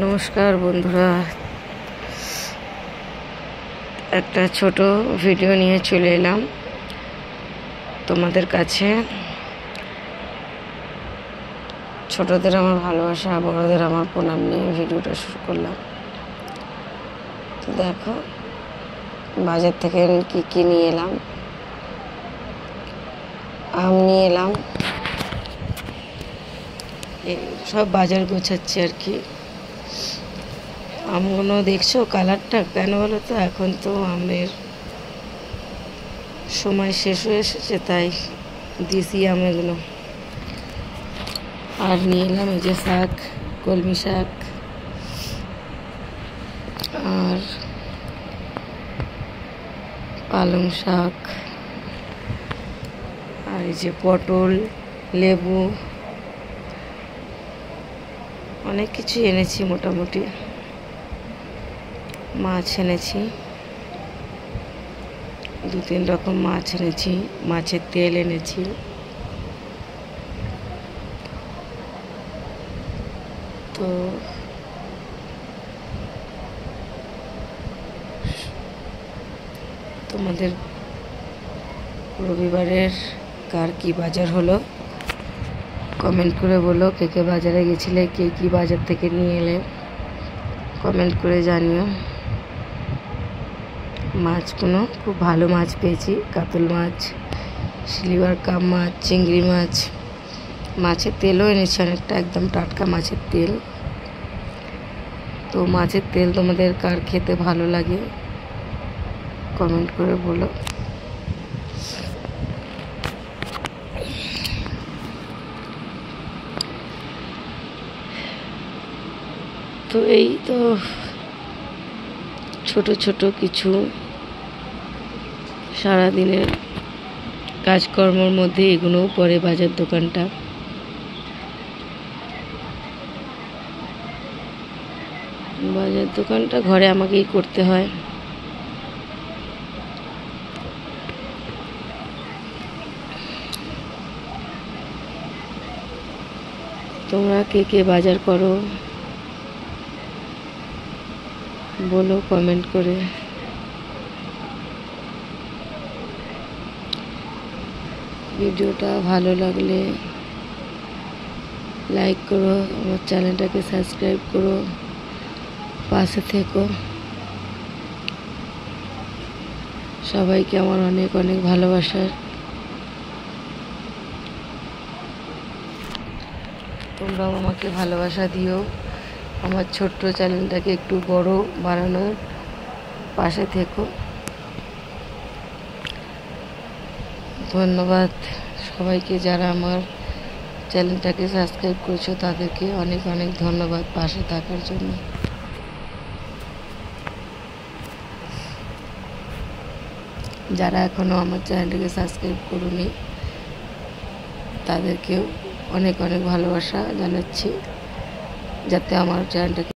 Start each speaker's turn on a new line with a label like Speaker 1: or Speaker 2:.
Speaker 1: নমস্কার বন্ধুরা, একটা ছোট ভিডিও নিয়ে চলে এলাম তোমাদের কাছে। ছোটদের আমার ভালোবাসা, বড়দের আমার প্রণাম নিয়ে ভিডিওটা শুরু করলাম। তো দেখো বাজার থেকে কি কি নিয়ে এলাম। আম নিয়ে এলাম, সব বাজার গোছাচ্ছি আর কি। আমগুলো দেখছো কালারটা কেন বলো তো, এখন তো আমের সময় শেষ হয়ে এসেছে, তাই দিছি আম এগুলো। আর নিয়ে এলাম এই যে শাক, কলমি শাক, আর পালং শাক, আর এই যে পটল, লেবু, অনেক কিছু এনেছি। মোটামুটি মাছ এনেছি, 2-3 রকম মাছ এনেছি, মাছের তেল এনেছি। তো তোমাদের রবিবারের কার কি বাজার হলো কমেন্ট করে বলো। কে কে বাজারে গেছিলে, কে কি বাজার থেকে নিয়ে এলে কমেন্ট করে জানিও। মাছগুলো খুব ভালো মাছ পেয়েছি, কাতল মাছ, সিলভার কাপ মাছ, চিংড়ি মাছ। মাছের তেলও এনেছি অনেকটা, একদম টাটকা মাছের তেল। তো মাছের তেল তোমাদের কার খেতে ভালো লাগে কমেন্ট করে বলো। তো এই তো ছোট ছোট কিছু সারাদিনের কাজকর্মের মধ্যে এগুলোও পড়ে। বাজার দোকানটা ঘরে আমাকেই করতে হয়। তোমরা কে কে বাজার করো বলো কমেন্ট করে। ভিডিওটা ভালো লাগলে লাইক করো, আমার চ্যানেলটাকে সাবস্ক্রাইব করো, পাশে থেকো। সবাইকে আমার অনেক অনেক ভালোবাসা। তোমরাও আমাকে ভালোবাসা দিও, আমার ছোট্ট চ্যানেলটাকে একটু বড় বানানোর পাশে থেকো। ধন্যবাদ সবাইকে, যারা আমার চ্যানেলটাকে সাবস্ক্রাইব করছো তাদেরকে অনেক অনেক ধন্যবাদ পাশে থাকার জন্য। যারা এখনও আমার চ্যানেলটাকে সাবস্ক্রাইব করোনি তাদেরকেও অনেক অনেক ভালোবাসা জানাচ্ছি, যাতে আমার চ্যানেলটাকে